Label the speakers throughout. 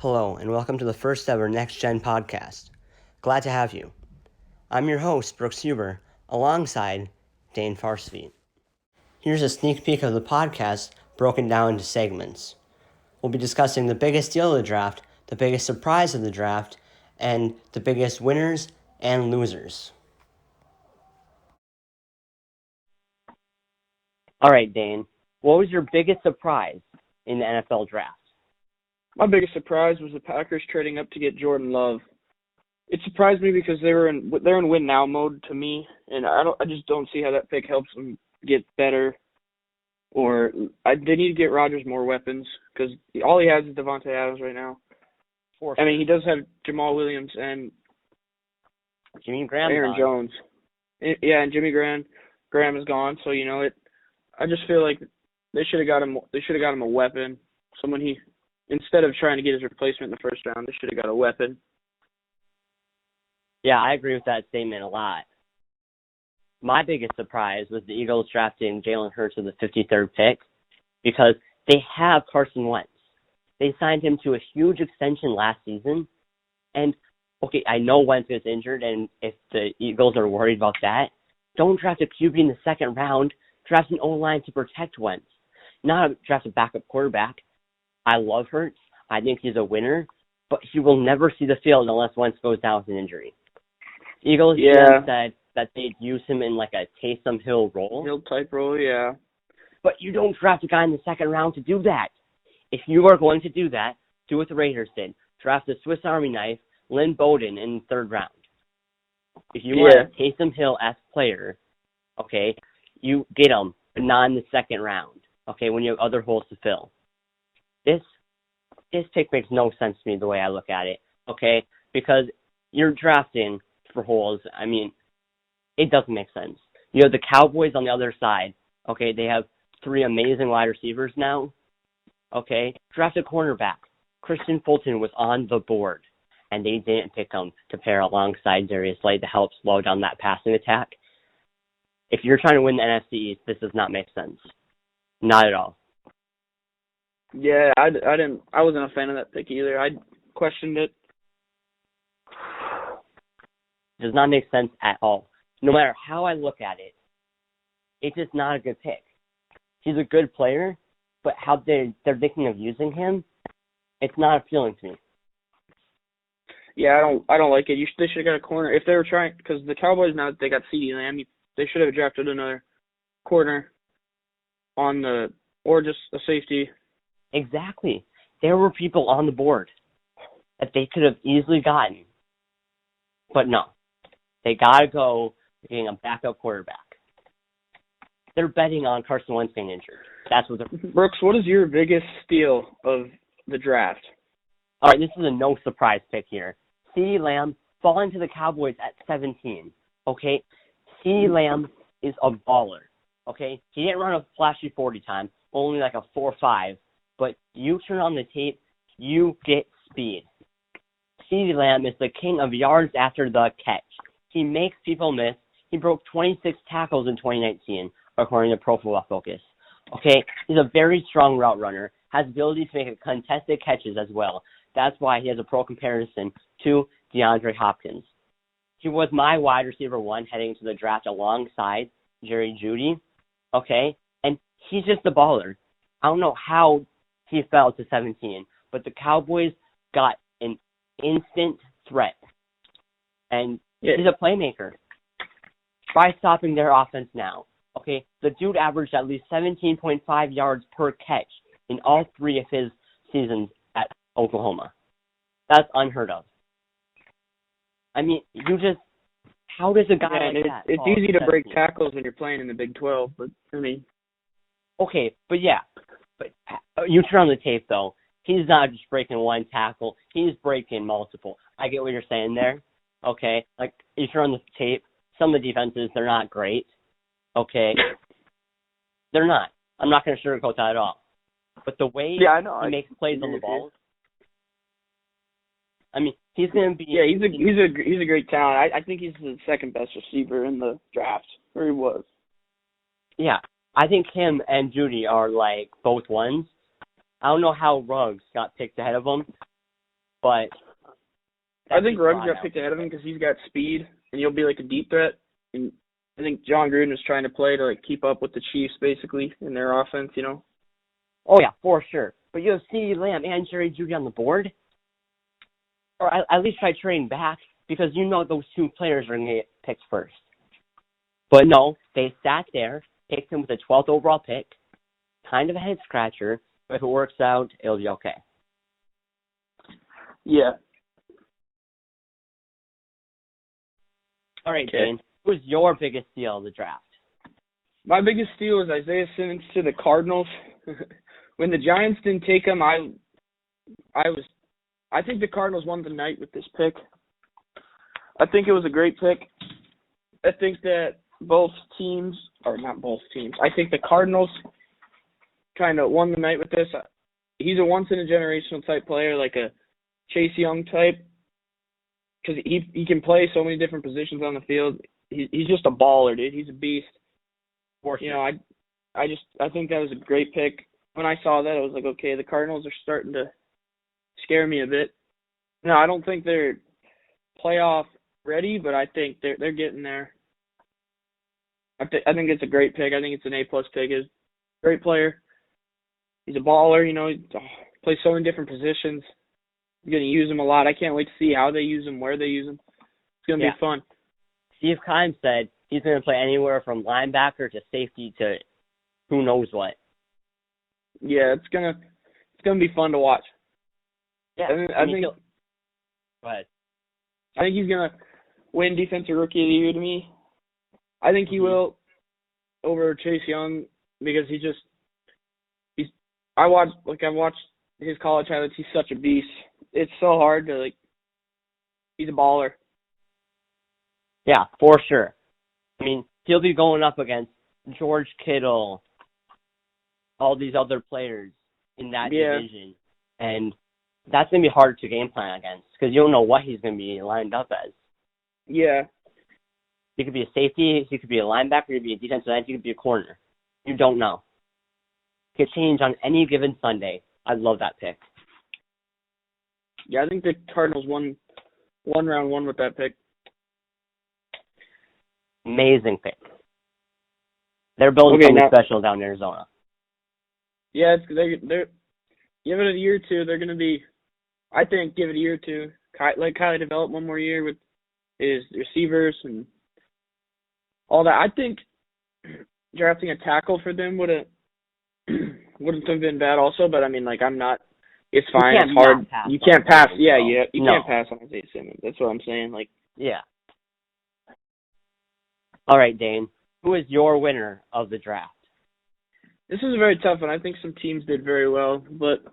Speaker 1: Hello, and welcome to the first ever Next Gen podcast. Glad to have you. I'm your host, Brooks Huber, alongside Dane Farstveet. Here's a sneak peek of the podcast broken down into segments. We'll be discussing the biggest deal of the draft, the biggest surprise of the draft, and the biggest winners and losers. All right, Dane, what was your biggest surprise in the NFL draft?
Speaker 2: My biggest surprise was the Packers trading up to get Jordan Love. It surprised me because they're in win now mode to me, and I just don't see how that pick helps them get better. They need to get Rodgers more weapons because all he has is Devontae Adams right now. I mean, he does have Jamal Williams and
Speaker 1: Jimmy Graham,
Speaker 2: Aaron Jones. Yeah, and Jimmy Graham is gone, so I just feel like they should have got him. They should have got him a weapon. Instead of trying to get his replacement in the first round, they should have got a weapon.
Speaker 1: Yeah, I agree with that statement a lot. My biggest surprise was the Eagles drafting Jalen Hurts with the 53rd pick because they have Carson Wentz. They signed him to a huge extension last season. And, okay, I know Wentz gets injured, and if the Eagles are worried about that, don't draft a QB in the second round. Draft an O-line to protect Wentz, not draft a backup quarterback. I love Hurts. I think he's a winner, but he will never see the field unless Wentz goes down with an injury. Eagles said that they'd use him in like a Taysom Hill role.
Speaker 2: Hill-type role, yeah.
Speaker 1: But you don't draft a guy in the second round to do that. If you are going to do that, do what the Raiders did. Draft a Swiss Army knife, Lynn Bowden in the third round. If you want a Taysom Hill-esque player, okay, you get him, but not in the second round, okay, when you have other holes to fill. This pick makes no sense to me the way I look at it, okay? Because you're drafting for holes. I mean, it doesn't make sense. You have the Cowboys on the other side, okay? They have three amazing wide receivers now, okay? Draft a cornerback. Christian Fulton was on the board, and they didn't pick him to pair alongside Darius Slay to help slow down that passing attack. If you're trying to win the NFC East, this does not make sense. Not at all.
Speaker 2: Yeah, I wasn't a fan of that pick either. I questioned it.
Speaker 1: It does not make sense at all. No matter how I look at it, it's just not a good pick. He's a good player, but how they're thinking of using him, it's not appealing to me.
Speaker 2: Yeah, I don't like it. They should have got a corner if they were trying, because the Cowboys now they got CeeDee Lamb. They should have drafted another corner or just a safety.
Speaker 1: Exactly. There were people on the board that they could have easily gotten. But no. They got to go getting a backup quarterback. They're betting on Carson Wentz being injured. That's what they're...
Speaker 2: Brooks, what is your biggest steal of the draft?
Speaker 1: All right, this is a no-surprise pick here. CeeDee Lamb falling to the Cowboys at 17. Okay? CeeDee Lamb is a baller. Okay? He didn't run a flashy 40 time, only like a 4.5. But you turn on the tape, you get speed. CeeDee Lamb is the king of yards after the catch. He makes people miss. He broke 26 tackles in 2019, according to Pro Football Focus. Okay, he's a very strong route runner, has ability to make contested catches as well. That's why he has a pro comparison to DeAndre Hopkins. He was my wide receiver one heading into the draft alongside Jerry Jeudy. Okay, and he's just a baller. I don't know how he fell to 17, but the Cowboys got an instant threat. And he's a playmaker. Try stopping their offense now. Okay, the dude averaged at least 17.5 yards per catch in all three of his seasons at Oklahoma. That's unheard of. I mean, how does a guy like that?
Speaker 2: It's easy to break tackles when you're playing in the Big 12, but I mean.
Speaker 1: Okay, but you turn on the tape though. He's not just breaking one tackle; he's breaking multiple. I get what you're saying there. Okay, like you turn on the tape. Some of the defenses, they're not great. Okay, they're not. I'm not going to sugarcoat that at all. But the way he makes plays on the ball, I mean, he's going to be.
Speaker 2: Yeah, he's a great talent. I think he's the second best receiver in the draft, or he was.
Speaker 1: Yeah, I think him and Jeudy are like both ones. I don't know how Ruggs got picked ahead of him, but
Speaker 2: I think Ruggs got picked ahead of him because he's got speed, and he'll be like a deep threat. And I think John Gruden was trying to play to like keep up with the Chiefs basically in their offense, you know.
Speaker 1: Oh yeah, for sure. But you have CeeDee Lamb and Jerry Jeudy on the board, or at least try trading back because you know those two players are going to get picked first. But no, they sat there, picked him with the 12th overall pick, kind of a head scratcher. But if it works out, it'll be okay.
Speaker 2: Yeah.
Speaker 1: All right, Dane. Who was your biggest steal of the draft?
Speaker 2: My biggest steal was Isaiah Simmons to the Cardinals. When the Giants didn't take him, I think the Cardinals won the night with this pick. I think it was a great pick. I think that both teams, or not both teams, I think the Cardinals kind of won the night with this. He's a once-in-a-generational type player, like a Chase Young type, because he can play so many different positions on the field. He's just a baller, dude. He's a beast. You know, I think that was a great pick. When I saw that, I was like, okay, the Cardinals are starting to scare me a bit. No, I don't think they're playoff ready, but I think they're getting there. I think it's a great pick. I think it's an A+ pick. He's a great player. He's a baller. You know, he plays so many different positions. You're going to use him a lot. I can't wait to see how they use him, where they use him. It's going to be fun.
Speaker 1: Steve Keim said he's going to play anywhere from linebacker to safety to who knows what.
Speaker 2: Yeah, it's gonna be fun to watch.
Speaker 1: Yeah,
Speaker 2: I think.
Speaker 1: Go ahead.
Speaker 2: I think he's gonna win Defensive Rookie of the Year to me. I think he will over Chase Young because I've watched his college highlights. He's such a beast. It's so hard to he's a baller.
Speaker 1: Yeah, for sure. I mean, he'll be going up against George Kittle, all these other players in that division. And that's going to be hard to game plan against because you don't know what he's going to be lined up as.
Speaker 2: Yeah.
Speaker 1: He could be a safety, he could be a linebacker, he could be a defensive end, he could be a corner. You don't know. It could change on any given Sunday. I love that pick.
Speaker 2: Yeah, I think the Cardinals won round one with that pick.
Speaker 1: Amazing pick. They're building something special down in Arizona.
Speaker 2: Yeah, they're give it a year or two. They're going to be, I think, give it a year or two. Let Kylie develop one more year with his receivers and all that. I think drafting a tackle for them wouldn't have been bad also, but I mean, I'm not. It's fine. It's hard. You can't pass. You can't pass on Isaiah Simmons. That's what I'm saying.
Speaker 1: Yeah. All right, Dane. Who is your winner of the draft?
Speaker 2: This is a very tough one. I think some teams did very well, but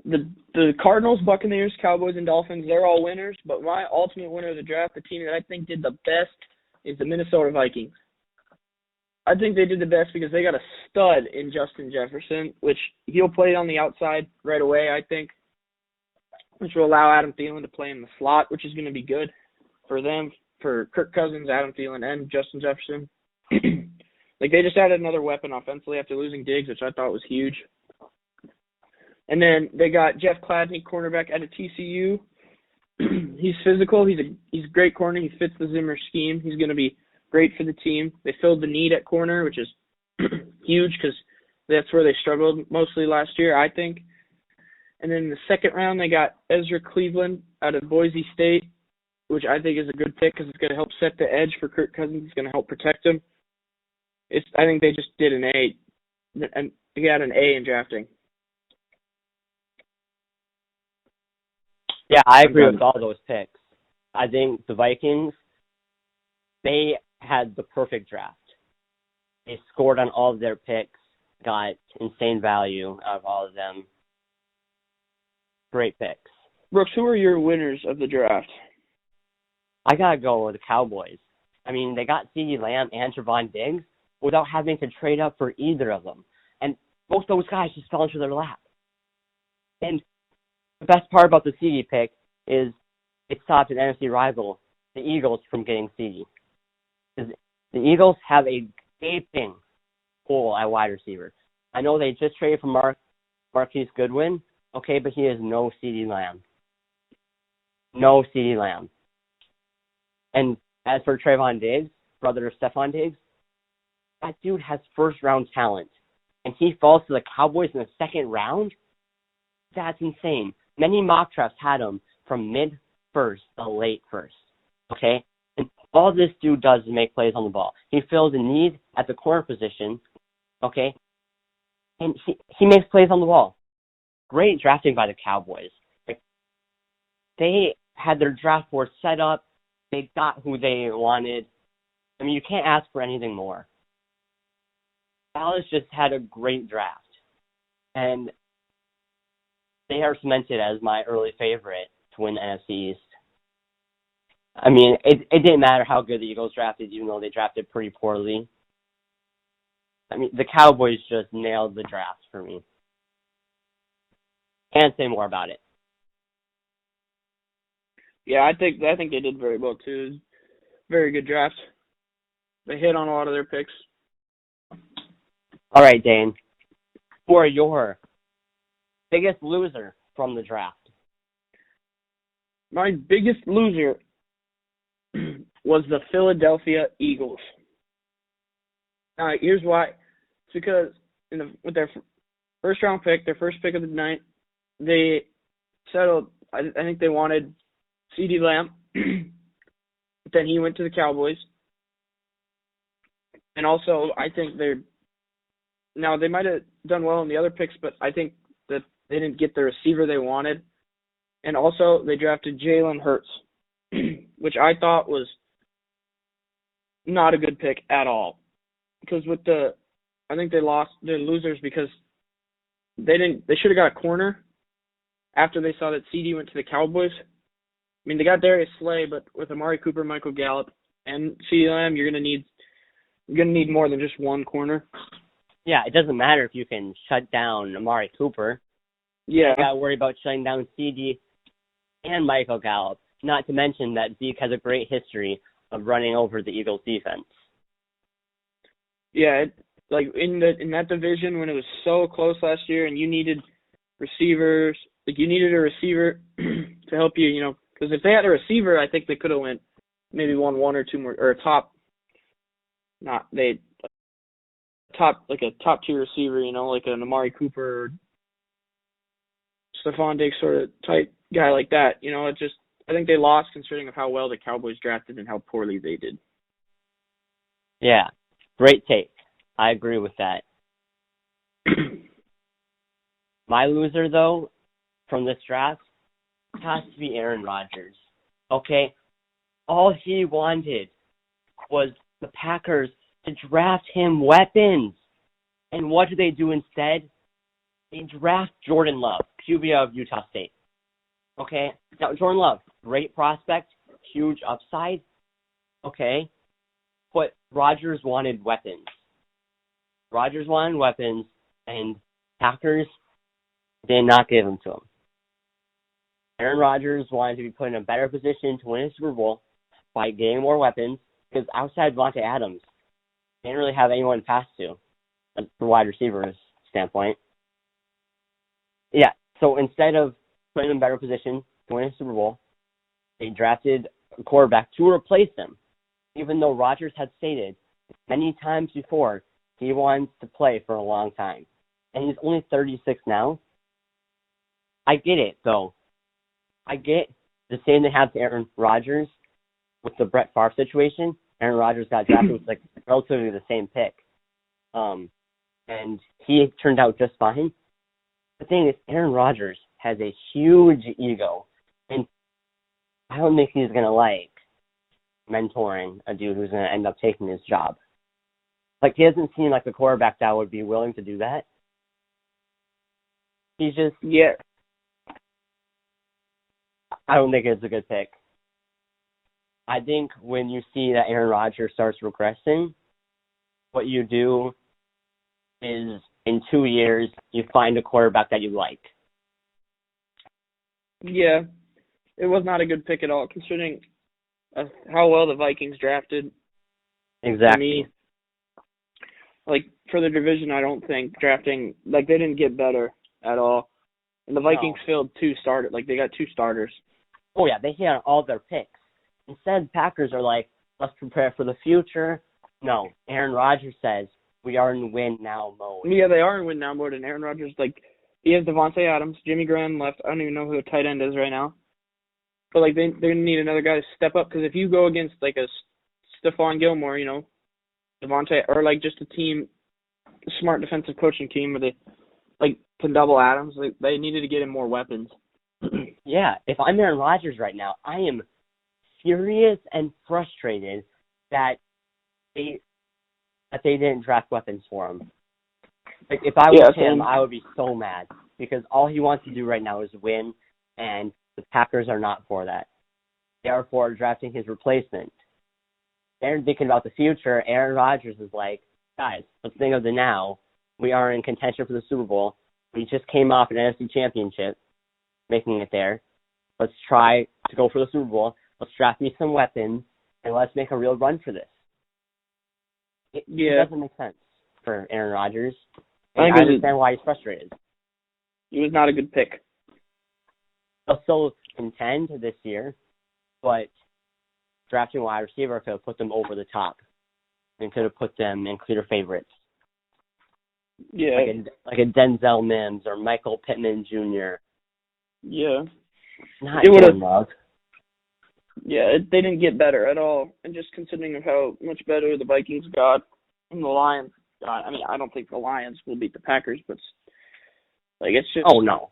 Speaker 2: the Cardinals, Buccaneers, Cowboys, and Dolphins, they're all winners. But my ultimate winner of the draft, the team that I think did the best, is the Minnesota Vikings. I think they did the best because they got a stud in Justin Jefferson, which he'll play on the outside right away, I think, which will allow Adam Thielen to play in the slot, which is going to be good for them, for Kirk Cousins, Adam Thielen, and Justin Jefferson. They just added another weapon offensively after losing Diggs, which I thought was huge. And then they got Jeff Gladney, cornerback out of TCU. He's physical. He's a great corner. He fits the Zimmer scheme. He's going to be great for the team. They filled the need at corner, which is huge because that's where they struggled mostly last year, I think. And then in the second round, they got Ezra Cleveland out of Boise State, which I think is a good pick because it's going to help set the edge for Kirk Cousins. It's going to help protect him. I think they just did an A, and he had an A in drafting.
Speaker 1: Yeah, I agree with all those picks. I think the Vikings, they had the perfect draft. They scored on all of their picks, got insane value out of all of them. Great picks.
Speaker 2: Brooks, who are your winners of the draft?
Speaker 1: I got to go with the Cowboys. I mean, they got CeeDee Lamb and Trevon Diggs without having to trade up for either of them. And both those guys just fell into their lap. And the best part about the CeeDee pick is it stopped an NFC rival, the Eagles, from getting CeeDee. The Eagles have a gaping hole at wide receiver. I know they just traded for Marquise Goodwin, okay, but he has no CeeDee Lamb. No CeeDee Lamb. And as for Trayvon Diggs, brother of Stephon Diggs, that dude has first-round talent. And he falls to the Cowboys in the second round? That's insane. Many mock drafts had him from mid-first to late first. Okay? And all this dude does is make plays on the ball. He fills a need at the corner position. Okay? And he makes plays on the ball. Great drafting by the Cowboys. They had their draft board set up. They got who they wanted. I mean, you can't ask for anything more. Dallas just had a great draft. And they are cemented as my early favorite to win the NFC East. I mean, it didn't matter how good the Eagles drafted, even though they drafted pretty poorly. I mean, the Cowboys just nailed the draft for me. Can't say more about it.
Speaker 2: Yeah, I think they did very well too. Very good draft. They hit on a lot of their picks.
Speaker 1: All right, Dane. For your biggest loser from the draft.
Speaker 2: My biggest loser was the Philadelphia Eagles. Here's why. It's because with their first round pick, their first pick of the night, they settled. I think they wanted CeeDee Lamb. But then he went to the Cowboys. And also, I think they might have done well in the other picks, but I think that they didn't get the receiver they wanted. And also, they drafted Jalen Hurts, which I thought was not a good pick at all. Because I think they're losers because they should have got a corner after they saw that CD went to the Cowboys. I mean, they got Darius Slay, but with Amari Cooper, Michael Gallup, and CeeDee Lamb, you're gonna need more than just one corner.
Speaker 1: Yeah, it doesn't matter if you can shut down Amari Cooper.
Speaker 2: Yeah.
Speaker 1: You gotta worry about shutting down CD and Michael Gallup. Not to mention that Zeke has a great history of running over the Eagles defense.
Speaker 2: Yeah, in that division when it was so close last year, and you needed receivers, you needed a receiver to help you, because if they had a receiver, I think they could have went maybe won one or two more, or a top tier receiver, like an Amari Cooper or Stephon Diggs sort of type guy like that. I think they lost considering of how well the Cowboys drafted and how poorly they did.
Speaker 1: Yeah, great take. I agree with that. My loser, though, from this draft has to be Aaron Rodgers. Okay? All he wanted was the Packers to draft him weapons. And what do they do instead? They draft Jordan Love, QB of Utah State. Okay? Now, Jordan Love, great prospect, huge upside. Okay? But Rodgers wanted weapons. And Packers did not give them to him. Aaron Rodgers wanted to be put in a better position to win a Super Bowl by getting more weapons, because outside Devontae Adams, they didn't really have anyone to pass to from a wide receiver's standpoint. Yeah, so instead of putting them in a better position to win a Super Bowl, they drafted a quarterback to replace him, even though Rodgers had stated many times before he wants to play for a long time. And he's only 36 now. I get it, though. I get the same they have to Aaron Rodgers with the Brett Favre situation. Aaron Rodgers got drafted with relatively the same pick. And he turned out just fine. The thing is, Aaron Rodgers has a huge ego. And I don't think he's going to like mentoring a dude who's going to end up taking his job. He doesn't seem like a quarterback that would be willing to do that. He's just...
Speaker 2: Yeah.
Speaker 1: I don't think it's a good pick. I think when you see that Aaron Rodgers starts regressing, what you do is in 2 years, you find a quarterback that you like.
Speaker 2: Yeah. It was not a good pick at all, considering how well the Vikings drafted.
Speaker 1: Exactly.
Speaker 2: For the division, I don't think drafting, they didn't get better at all. And the Vikings filled two starters. They got two starters.
Speaker 1: Oh, yeah, they hit on all their picks. Instead, Packers are like, let's prepare for the future. No, Aaron Rodgers says, we are in win-now mode.
Speaker 2: Yeah, they are in win-now mode, and Aaron Rodgers, like, he has Devontae Adams, Jimmy Graham left. I don't even know who the tight end is right now. But, like, they need another guy to step up, because if you go against, like, a Stephon Gilmore, you know, Devontae, or, like, just a team, a smart defensive coaching team where they, like, can double Adams, like, they needed to get him more weapons.
Speaker 1: Yeah, if I'm Aaron Rodgers right now, I am furious and frustrated that they didn't draft weapons for him. Like, if I was him, I would be so mad because all he wants to do right now is win, and the Packers are not for that. They are for drafting his replacement. They're thinking about the future. Aaron Rodgers is like, guys, let's think of the now. We are in contention for the Super Bowl. We just came off an NFC Championship, making it there. Let's try to go for the Super Bowl. Let's draft me some weapons, and let's make a real run for this. It doesn't make sense for Aaron Rodgers. And I understand why he's frustrated.
Speaker 2: He was not a good pick.
Speaker 1: They'll still contend this year, but drafting a wide receiver could have put them over the top and could have put them in clear favorites.
Speaker 2: Yeah.
Speaker 1: Like a Denzel Mims or Michael Pittman Jr.
Speaker 2: Yeah.
Speaker 1: Not Jordan Love.
Speaker 2: Yeah, they didn't get better at all. And just considering of how much better the Vikings got and the Lions got, I mean, I don't think the Lions will beat the Packers, but, like, it's just...
Speaker 1: Oh, no.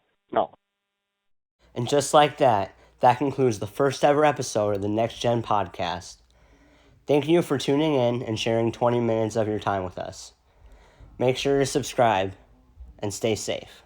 Speaker 1: And just like that, that concludes the first ever episode of the Next Gen podcast. Thank you for tuning in and sharing 20 minutes of your time with us. Make sure to subscribe and stay safe.